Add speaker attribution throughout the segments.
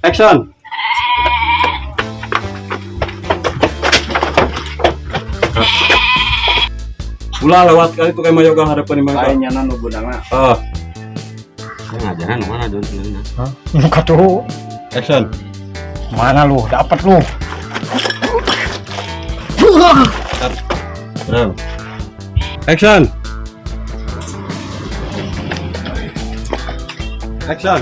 Speaker 1: Action. Ulah lewat kali tuh kayak mayoga hadapan imang
Speaker 2: kayaknya nanu budangna.
Speaker 3: Ngajaran mana don sebenarnya?
Speaker 4: Hah? Muka tuh.
Speaker 1: Action.
Speaker 4: Mana lu? Dapat lu.
Speaker 1: Action. Action.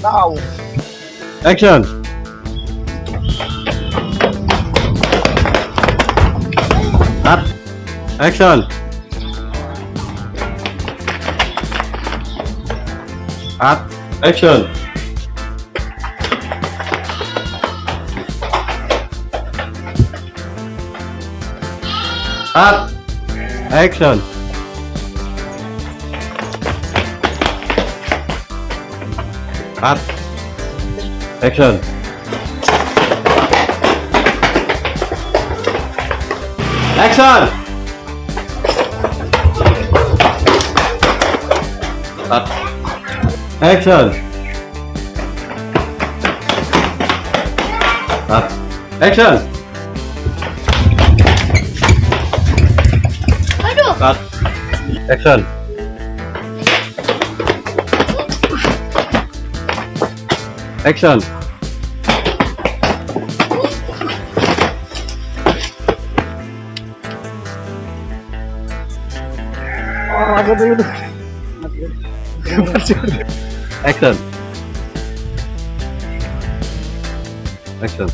Speaker 4: Tahu.
Speaker 1: Action. Cut. Action. Cut. Action. Cut. Action. Cut. Action. Action. Cut. Action. Cut. Action.
Speaker 5: Aduh.
Speaker 1: Cut. Action. Action.
Speaker 4: Agak dulu tuh.
Speaker 1: Action. Action. Action.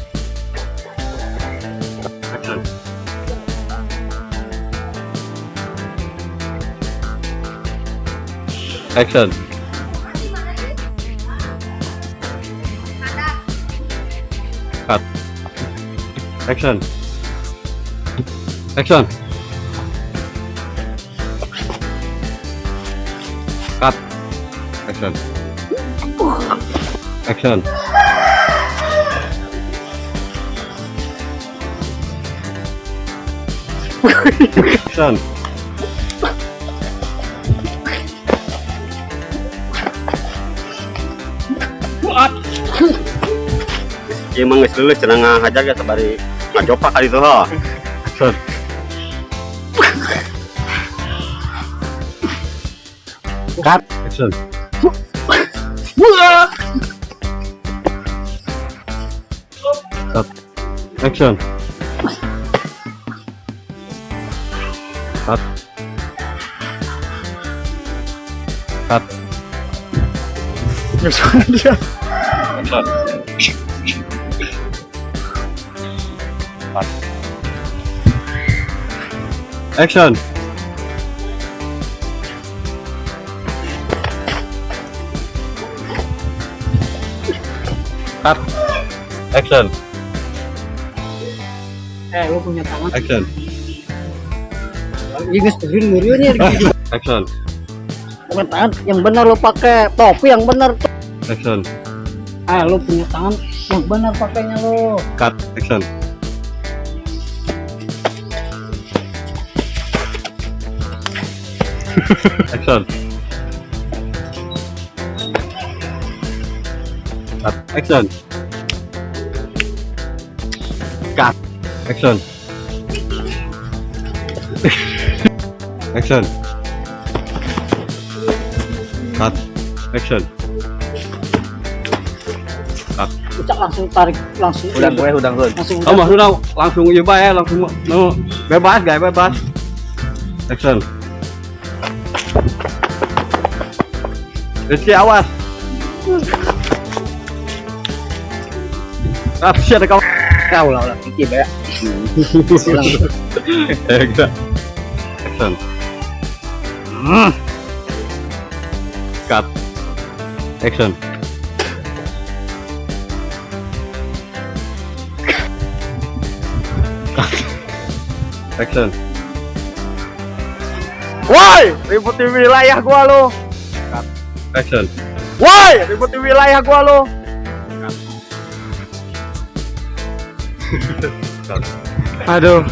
Speaker 1: Action. Cut. Action. Action. Cut. Action. Action. Action.
Speaker 3: Emang geus leuleus cenah ngahajar ya sabari ngajopak kali itu ha.
Speaker 1: Action. Cut. Action. Cut. Action. Cut. Cut.
Speaker 4: Dia.
Speaker 1: Action. Cut. Action. Cut. Action.
Speaker 4: Lu punya tangan.
Speaker 1: Action.
Speaker 4: Ini geus turun-turunnya gitu.
Speaker 1: Action.
Speaker 4: Punya tangan yang benar lu pakai topi yang benar.
Speaker 1: Action.
Speaker 4: Lu punya tangan yang benar pakainya lu.
Speaker 1: Cut. Action. Action. Cut. Action. Cut. Action. Action. Cut. Action. Cut.
Speaker 4: Ucap langsung tarik langsung.
Speaker 2: Udang gue udang gue.
Speaker 1: Langsung ieu bae langsung bebas guys, bebas. Action. Rizky awas. Siapa kau?
Speaker 4: Kau lah Kiki ya.
Speaker 1: Action. Cut. Action. Cut. Action.
Speaker 2: Woi, ribut di wilayah gua lo.
Speaker 1: Action.
Speaker 2: Woi, ribut di wilayah gua lo. Aduh.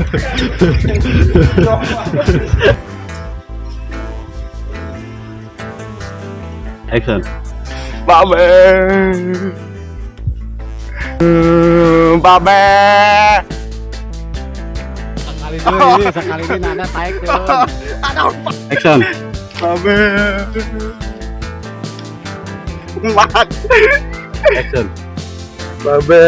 Speaker 1: Action.
Speaker 2: Babe. Babe.
Speaker 4: Sekali ini nada taek tuh.
Speaker 1: Action.
Speaker 2: Babe. Mat.
Speaker 1: Action.
Speaker 2: Babe.